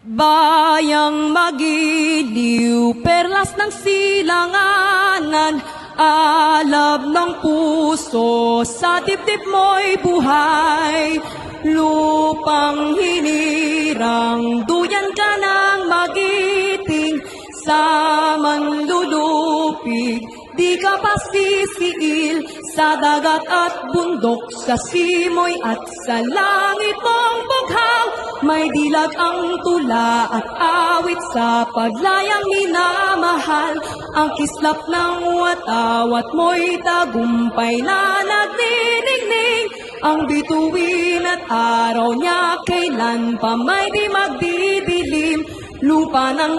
Bayang magiliw, perlas ng silanganan, alab ng puso, sa dibdib mo'y buhay. Lupang hinirang, duyan ka ng magiting, sa manlulupig, di ka pa sisiil, sa dagat at bundok, sa simoy at sa langit mong bughaw. May dilag ang tula at awit sa paglayang minamahal. Ang kislap ng watawat mo'y tagumpay na nagniningning. Ang bituin at araw niya kailan pa may di magdidilim. Lupa ng